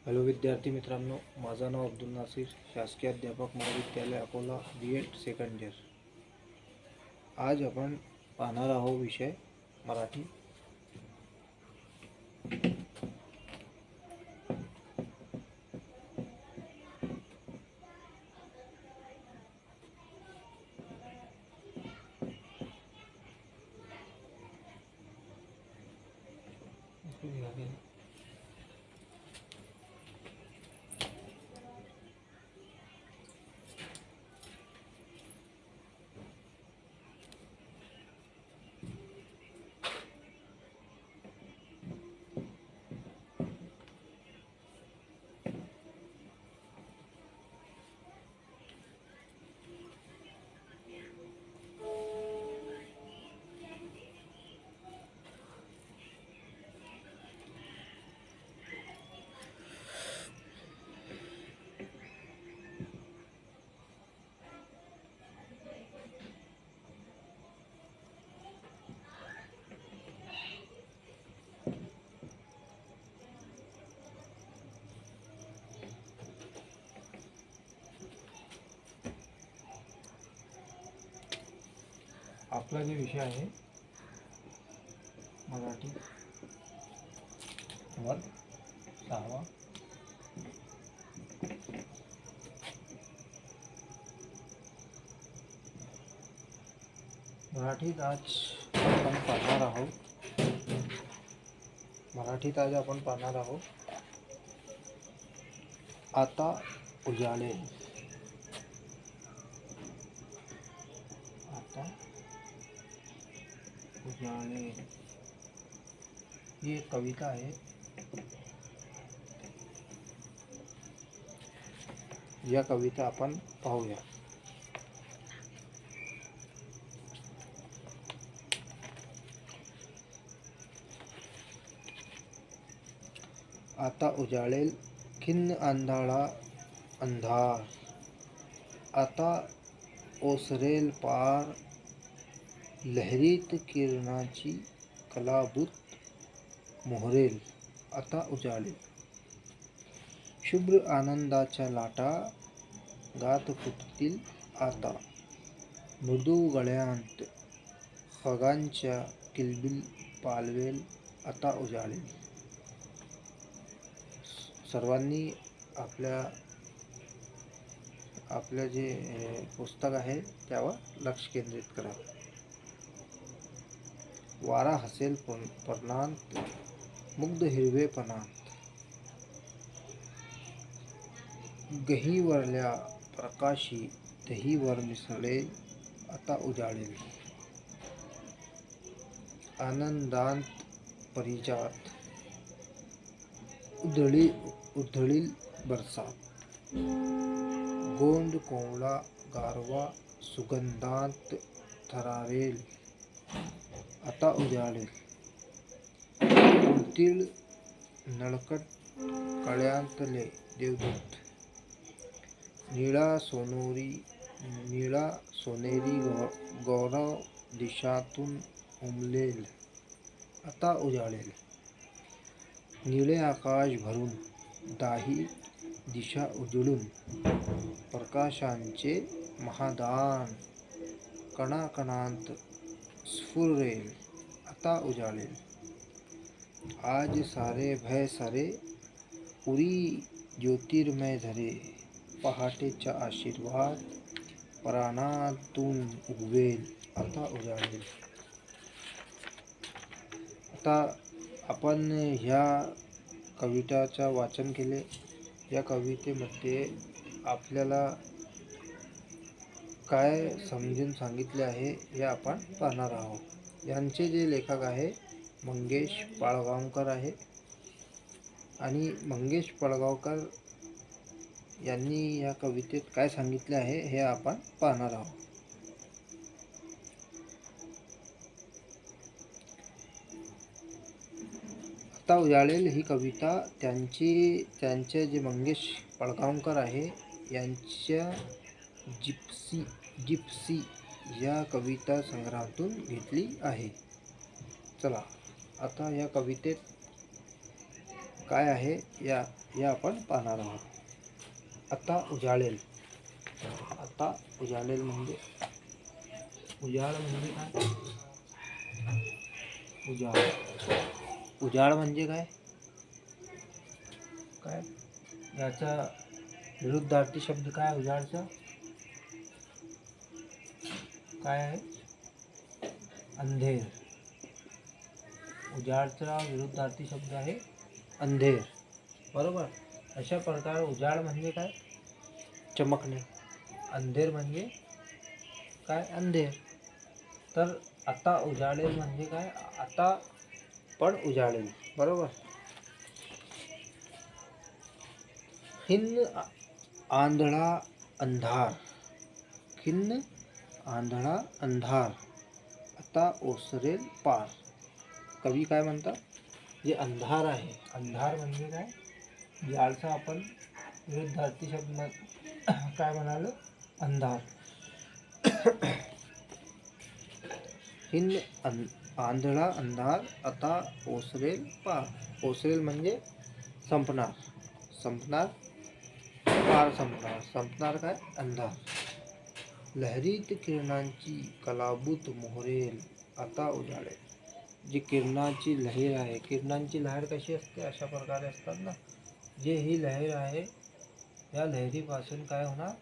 Hello विद्यार्थी मित्रांनो, माझं नाव अब्दुल नासिर, शासकीय अध्यापक महाविद्यालय अकोला, B.Ed सेकंड इयर. आज आपण पाहणार आहोत विषय मराठी. आपला जो विषय आहे मराठी वर्ग 6. मराठीत आज आपण पाहणार आहोत आता उजाळेल. ही एक कविता आहे. या कविता आपण पाहूया. आता उजाळेल खिन्न आंधळा अंधार, आता ओसरेल पार लहरीत किरणाची कलाबूत मोहरेल. आता उजाळेल शुभ्र आनंदाच्या लाटा गात फुटतील. आता मृदू गळ्यांत खगांच्या किलबिल पालवेल. आता उजाळेल. सर्वांनी आपल्या जे पुस्तक आहे त्यावर लक्ष केंद्रित करा. वारा हसेल पर्णांत मुग्ध हिरवेपणात, गहीवरल्या प्रकाशी दहीवर मिसळेल. आता उजाळेल. आनंदांत परिजात उधळील बरसात, गोंड कोवळा गारवा सुगंधांत थरारेल. आता उजाळेल. उडतील नळकट कळ्यांतले देवदूत, निळा सोनेरी गौरव दिशातून उमलेल. आता उजाळेल. निळे आकाश भरून दाही दिशा उजळून प्रकाशांचे महादान कणाकणांत स्फुरेल. आता उजाळेल. आज सारे भय सरे उरी ज्योतिर्मय झरे, पहाटेचा आशीर्वाद प्राणातून उगवेल. आता उजाळेल. आता आपण ह्या कविताचा वाचन केले. या कवितेमध्ये आपल्याला काय समजून सांगितले आहे हे आपण पाहणार आहोत. यांचे जे लेखक आहे मंगेश पाडगावकर आहे. आणि मंगेश पाडगावकर यांनी या कवितेत काय सांगितले आहे हे आपण पाहणार आहोत. आता उजाळेल ही कविता त्यांचे जे मंगेश पाडगावकर आहे यांच्या जिप्सी या कविता संग्रहातून घेतली आहे. चला आता या कवितेत काय आहे या आपण पाहणार आहोत. आता उजाळेल. आता उजाळेल म्हणजे उजाळ म्हणजे काय? उजाळ म्हणजे काय? काय याचा विरुद्धार्थी शब्द काय उजाळचा? काय आहे? अंधेर. उजाळचा विरुद्धार्थी शब्द आहे अंधेर. बरोबर. अशा प्रकारे उजाळ म्हणजे काय? चमकणे. अंधेर म्हणजे काय? अंधेर. तर आता उजाळेल म्हणजे काय? आता पण उजाळेल. बरोबर. खिन्न आंधळा अंधार. खिन्न आंधळा अंधार आता ओसरेल पार. कवी काय म्हणतात? जे अंधार आहे, अंधार म्हणजे काय? याचा आपण विरुद्धार्थी शब्द काय म्हणालो? अंधार. आंधळा अंधार आता ओसरेल पार. ओसरेल म्हणजे संपणार. संपणार, पार संपणार. संपणार काय? अंधार. लहरीत किरणांची कलाबूत मोहरेल आता उजाडेल. जी किरणाची लहर आहे, किरणांची लहर कशी असते? अशा प्रकारे असतात ना. जे ही लहर आहे, या लहरीपासून काय होणार?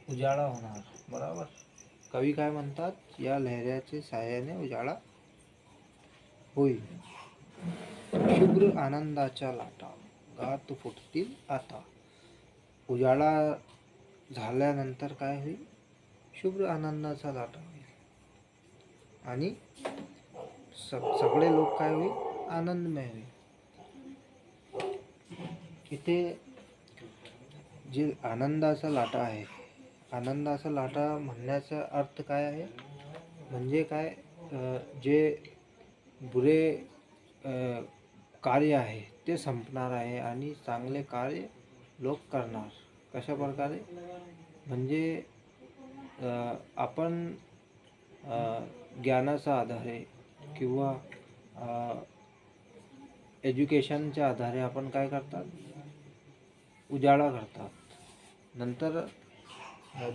उजाळा होणार. बरोबर. कवी काय म्हणतात? या लहराच्या साहाय्याने उजाळा होईल. शुभ्र आनंदाच्या लाटा गात फुटतील आता. उजाळा झाल्यानंतर काय होईल? शुभ्र आनंदाचा लाटा होईल आणि सगळे लोक काय होईल? आनंदमय होईल. इथे जे आनंदाचा लाटा आहे, आनंदाचा लाटा म्हणण्याचा अर्थ काय आहे? म्हणजे काय? जे बुरे कार्य आहे ते संपणार आहे आणि चांगले कार्य लोक करणार. कशा प्रकारे? म्हणजे आपण ज्ञानाच्या आधारे किंवा एज्युकेशनच्या आधारे आपण काय करतात? उजाळा करतात. नंतर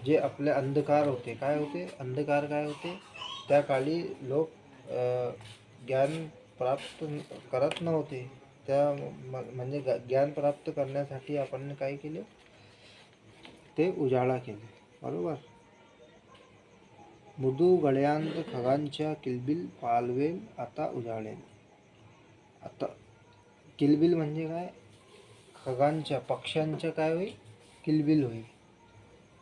जे आपले अंधकार होते, काय होते? अंधकार काय होते? त्या काळी लोक ज्ञान प्राप्त करत नव्हते. म्हणजे ज्ञान प्राप्त करण्यासाठी आपण काय केले? ते उजाळा केले. बरोबर. मृदू गळ्यांत खगांच्या किलबिल पालवेल आता उजाळेल. आता किलबिल म्हणजे काय? खगांच्या, पक्ष्यांच्या काय होईल? किलबिल होईल.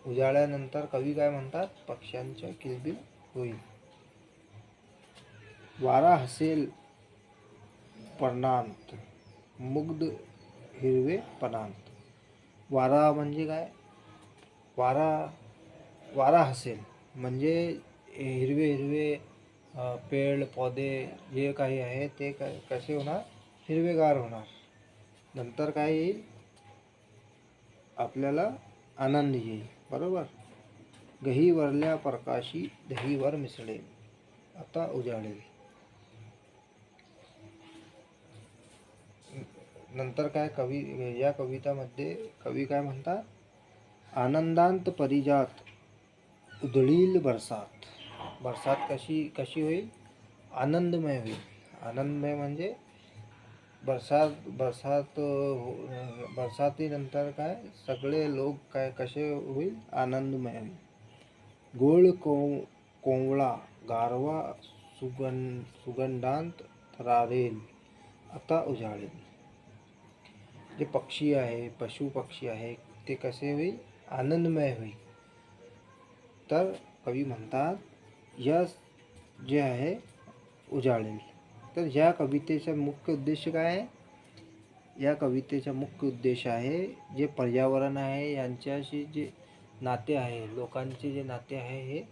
उजाळ्यानंतर कवी काय म्हणतात? पक्ष्यांच्या किलबिल होईल. वारा हसेल पर्णांत मुग्ध हिरवे पणांत. वारा म्हणजे काय? वारा हसेल म्हणजे हिरवे हिरवे पेड़ पौधे जे काही आहे ते कसे होणार? हिरवेगार होणार. नंतर काय येईल? आपल्याला आनंद येईल. बरोबर. गहीवरल्या प्रकाशी दहीवर मिसळेल आता उजाडेल. नंतर काय? या कवितामध्ये कवी काय म्हणतात? आनंदांत परिजात उधळील बरसात. बरसात कशी होईल? आनंदमय होईल. आनंदमय म्हणजे बरसातीनंतर काय? सगळे लोक काय कसे होईल? आनंदमय होईल. गोळ कोवळा गारवा सुगंधांत थरारेल आता उजाळेल. जे पक्षी आहे, पशु पक्षी आहे, ते कसे होईल? आनंदमय होईल. तर कवी म्हणतात या जे आहे उजाळेल. तर या कवितेचा मुख्य उद्देश काय आहे? या कवितेचा मुख्य उद्देश आहे जे पर्यावरण आहे यांच्याशी जे नाते आहे, लोकांचे जे नाते आहे हे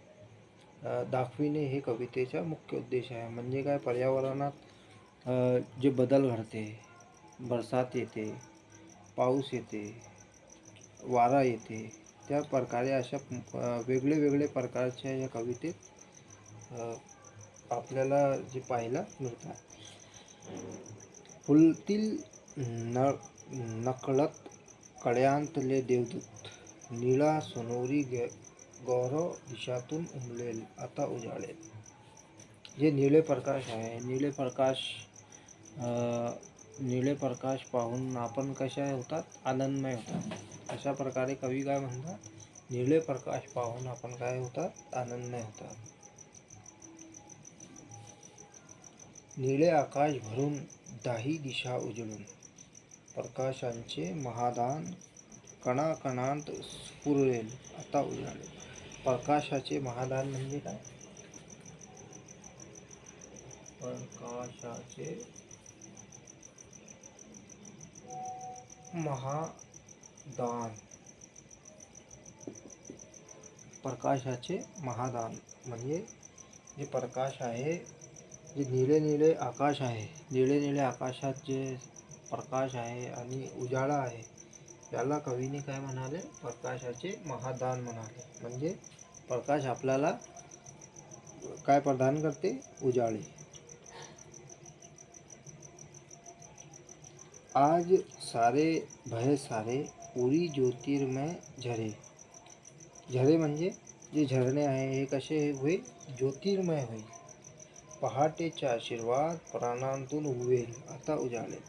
दाखविणे हे कवितेचा मुख्य उद्देश आहे. म्हणजे काय? पर्यावरणात जे बदल घडते, बरसात येते, पाऊस येते, वारा येते, त्या प्रकारे अशा वेगळे प्रकारच्या या कवितेत आपल्याला जे पाहायला मिळतात. फुलतील न नकळत कळ्यांतले देवदूत, निळा सोनोरी गौरव दिशातून उमलेल आता उजाळेल. जे निळे प्रकाश आहे, निळे प्रकाश पाहून आपण कशा होतात, आनंदमय होतात. अशा प्रकारे कवी काय म्हणतात, निळे प्रकाश पाहून आपण काय होतात, आनंदमय होतात. निळे आकाश भरून दाही दिशा उजळून, प्रकाशांचे महादान कणाकणांत स्फुरेल आता उजाळेल. प्रकाशाचे महादान म्हणजे काय? प्रकाशाचे महादान, प्रकाशाचे महादान म्हणजे जे प्रकाश आहे, जे निळे निळे आकाश आहे, निळे निळे आकाशात जे प्रकाश आहे आणि उजाळा आहे, त्याला कवीने काय म्हणाले, प्रकाशाचे महादान म्हणाले. म्हणजे प्रकाश आपल्याला काय प्रदान करते, उजाळे. आज सारे भय सारे पुरी ज्योतिर्मय झरे. झरे म्हणजे जे झरणे आहे हे कसे होईल, ज्योतिर्मय होईल. पहाटेचा आशीर्वाद प्राणांतून उगवेल आता उजाळेल.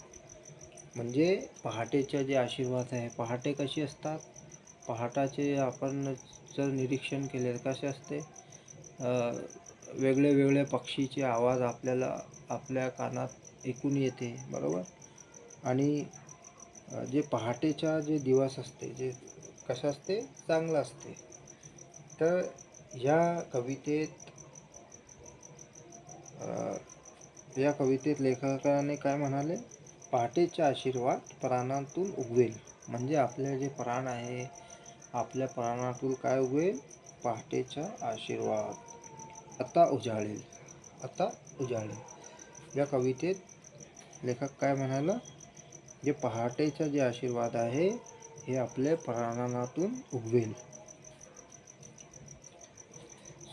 म्हणजे पहाटेचा जे आशीर्वाद आहे, पहाटे कशी असतात, पहाटाचे आपण जर निरीक्षण केले कसे असते, वेगळे वेगळे पक्षीचे आवाज आपल्याला आपल्या कानात ऐकून येते, बरोबर. आणि जे पहाटेचा जे दिवस असते, जे कसं असते, चांगलं असते. तर या कवितेत लेखकाने काय म्हणाले, पहाटेचा आशीर्वाद प्राणांतून उगवेल. म्हणजे आपले जे प्राण आहे, आपल्या प्राणातून काय उगवेल, पहाटेचा आशीर्वाद आता उजाळेल, आता उजाळेल. या कवितेत लेखक काय म्हणाला, जे पहाटेचा जे आशीर्वाद आहे हे आपल्या प्राणातून उगवेल.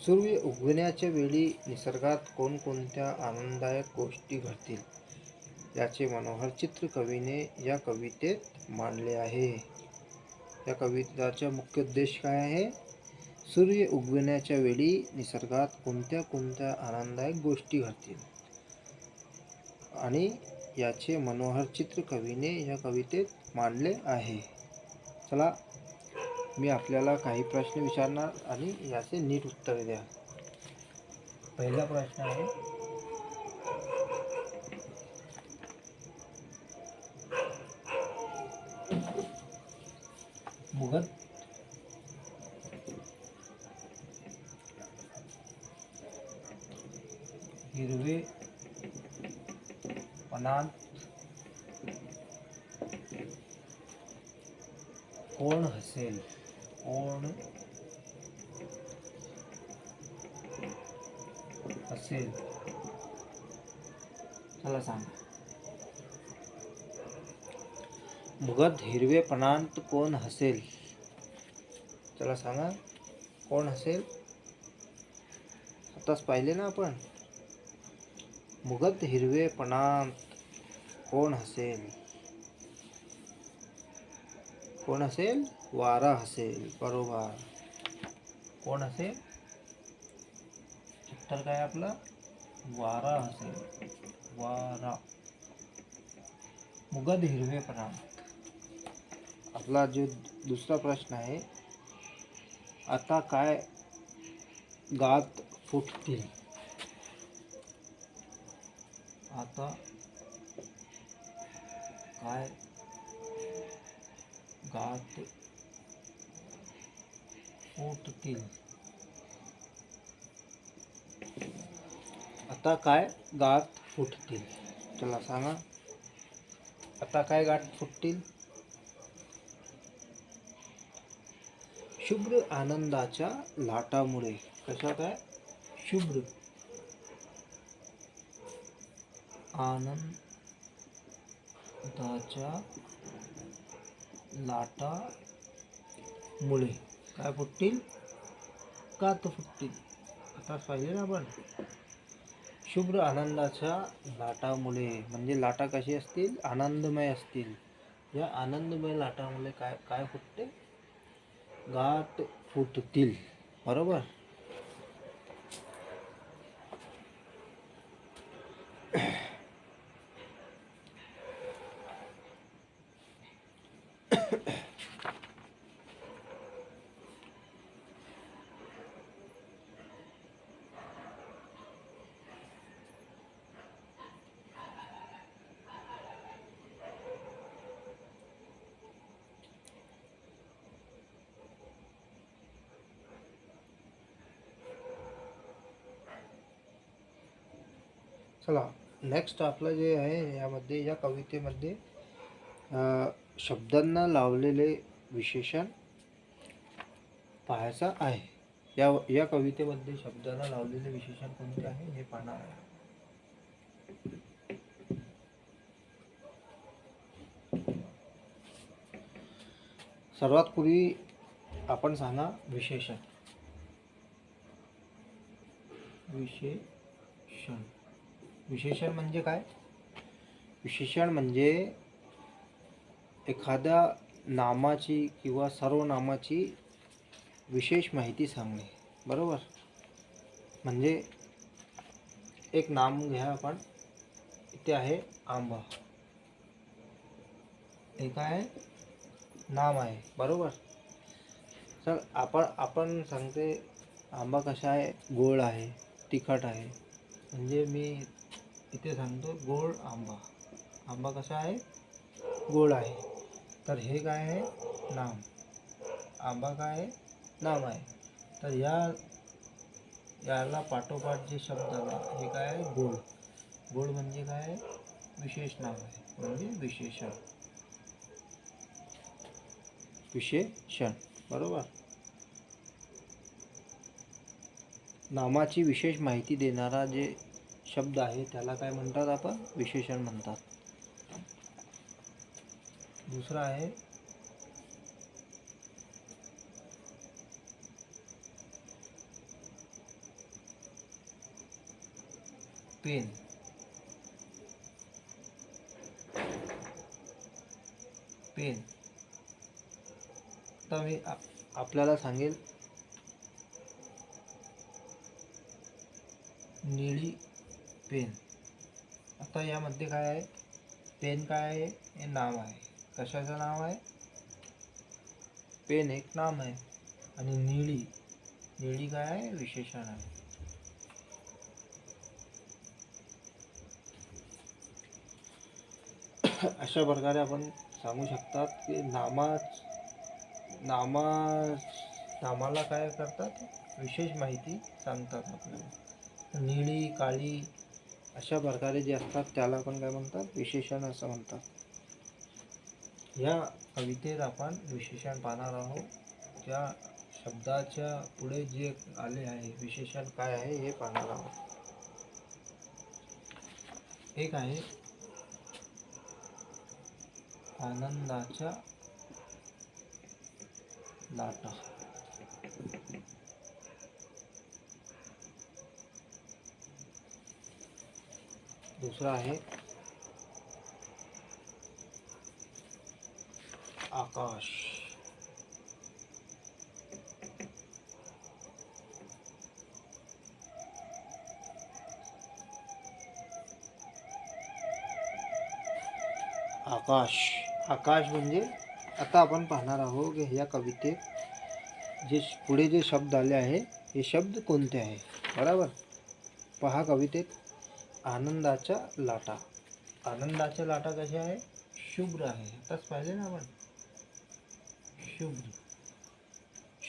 सूर्य उगवण्याच्या वेळी निसर्गात कोणकोणत्या आनंददायक गोष्टी घडतील, याचे मनोहर चित्र कवीने या कवितेत मांडले आहे. या कविताचा मुख्य उद्देश काय आहे, सूर्य उगवण्याच्या वेळी निसर्गात कोणत्या कोणत्या आनंददायक गोष्टी घडतील आणि याचे मनोहर चित्र कवीने या कवितेत मांडले आहे. चला, मी आपल्याला काही प्रश्न विचारणार आणि याचे नीट उत्तर द्या. पहिला प्रश्न आहे, मुगद हिरवे पणात कोण हसेल, कोण हसेल, चला सांगा. मुगद हिरवेपणात कोण हसेल, चला सांगा, कोण हसेल. आताच पाहिले ना आपण, मुगद हिरवेपणात कोण हसेल, कोण हसेल, वारा हसेल, बरोबर. कोण हसेल, उत्तर काय आपलं, वारा हसेल, वारा. मुगद हिरवेपणात. आपला जो दुसरा प्रश्न आहे, आता काय गात फुटतील, आता काय गात फुटतील, आता काय गात फुटतील, चला सांगा, आता काय गात फुटतील. शुभ्र आनंदाच्या लाटामुळे, कशा काय, शुभ्र आनंदाच्या लाटामुळे काय फुटतील, गात फुटतील. आता पाहिले ना आपण, शुभ्र आनंदाच्या लाटामुळे, म्हणजे लाटा कशी असतील, आनंदमय असतील. या आनंदमय लाटामुळे काय काय फुटते, गाठ फुटतील. बरोबर. चला, नेक्स्ट आपलं जे आहे यामध्ये, या कवितेमध्ये शब्दांना लावलेले विशेषण पाहायचं आहे. या कवितेमध्ये शब्दांना लावलेले विशेषण कोणते आहे हे पाहणार आहे. सर्वात पूर्वी आपण सांगा विशेषण. विशेषण, विशेषण म्हणजे काय? विशेषण म्हणजे एखाद्या नामाची किंवा सर्वनामाची विशेष माहिती सांगणे. बरोबर. म्हणजे एक नाम घ्या आपण, इथे आहे आंबा, हे काय नाम आहे. बरोबर. तर आपण सांगते आंबा कसा आहे, गोड आहे, तिखट आहे. म्हणजे मी इथे सांगतो गोड आंबा. आंबा कसा आहे, गोड आहे. तर हे काय आहे, नाम. आंबा काय आहे, नाम आहे. तर याला पाठोपाठ जे शब्द आला हे काय आहे, गोड. गोड म्हणजे काय आहे, विशेष नाम आहे, म्हणजे विशेषण. विशेषण. बरोबर. नामाची विशेष माहिती देणारा जे शब्द आहे त्याला काय म्हणतात आपण, विशेषण म्हणतात. दुसरा आहे पेन. पेन. आता मी आपल्याला सांगेल निळी पेन. आता यामध्ये काय आहे, पेन काय आहे, हे नाम आहे. कशाचं नाव आहे, पेन एक नाम आहे. आणि निळी, निळी काय आहे, विशेषण आहे. अशा प्रकारे आपण सांगू शकतात की नामाला काय करतात, विशेष माहिती सांगतात आपल्याला. निळी, काळी अशा प्रकारे जे असतात त्याला आपण काय म्हणतात, विशेषण असं म्हणतात. या कवितेत आपण विशेषण पाहणार आहोत. त्या शब्दाच्या पुढे जे आले आहे विशेषण काय आहे हे पाहणार आहोत. एक आहे आनंदाच्या लाटा. दुसरा आहे आकाश. आकाश. आकाश म्हणजे आता आपण पाहणार आहोत की या कवितेत जे पुढे जे शब्द आले आहे हे शब्द कोणते आहे. बरोबर. पहा कवितेत आनंदाच्या लाटा. आनंदाच्या लाटा कशा आहे, शुभ्र आहे. आताच पाहिले ना आपण, शुभ्र.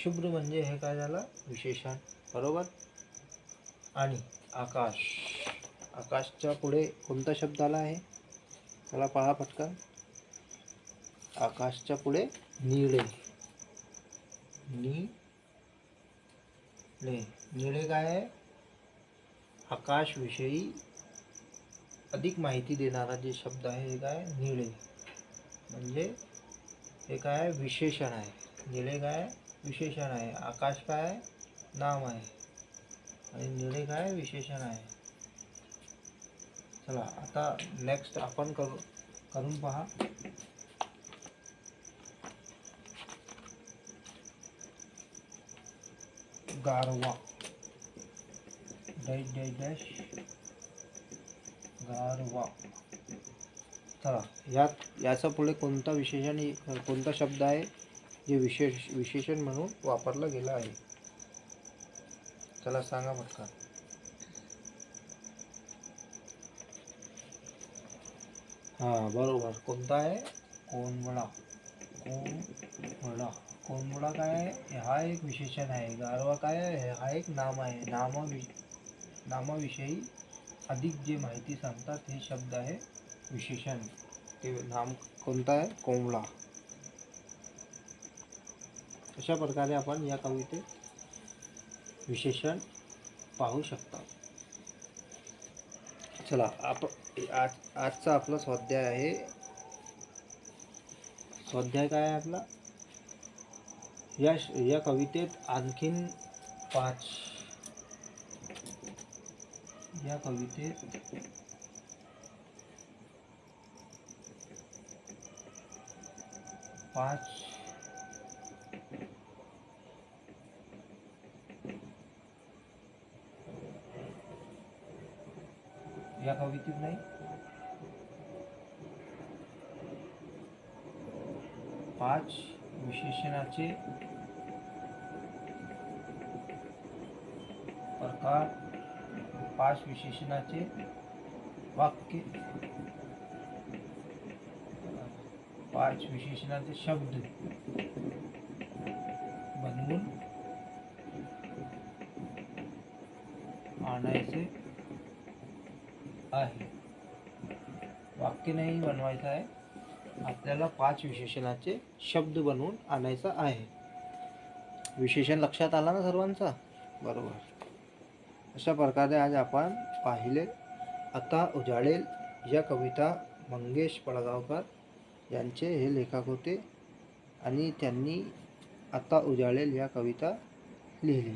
शुभ्र म्हणजे हे काय झालं, विशेषण. बरोबर. आणि आकाश. आकाशच्या पुढे कोणता शब्द आला आहे, चला पहा पटकन. आकाशच्या पुढे निळे. निळे काय आहे, आकाशविषयी अधिक माहिती देणारा जे शब्द आहे हे काय, निळे. म्हणजे हे काय, विशेषण आहे. निळे काय, विशेषण आहे. आकाश काय, नाम आहे. आणि निळे काय, विशेषण आहे. चला आता नेक्स्ट आपण करून पहा. गारवा, डॅश डॅश डॅश गारवा. चला याचा पुढे कोणता विशेषण, कोणता शब्द आहे जे विशेषण म्हणून वापरला गेला आहे? चला सांगा पटकन. हां बरोबर, कोणता आहे? कोंबडा. कोंबडा. कोंबडा काय आहे? हा एक विशेषण आहे. गारवा काय आहे? हा एक नाम आहे. नामाविषयी अधिक जे माहिती सांगतात हे शब्द आहे विशेषण. ते नाम कोणतं आहे? कोंबडा. अशा प्रकारे आपण या कवितेत विशेषण पाहू शकता. चला आजचा आपला स्वाध्याय आहे. स्वाध्याय काय आहे आपला? या कवितेत आणखीन 5 या कवितेत 5 या कवितेत नाही 5 विशेषणाचे प्रकार, 5 विशेषणाचे वाक्य, 5 विशेषणाचे शब्द बनवून आणायचे आहे. वाक्य नाही बनवायचं आहे आपल्याला, 5 विशेषणाचे शब्द बनवून आणायचा आहे. विशेषण लक्षात आला ना सर्वांचा? बरोबर. अशा प्रकारे आज आपण पाहिले आता उजाडेल या कविता मंगेश पडगावकर यांचे हे लेखक होते आणि त्यांनी आता उजाडेल या कविता लिहिली.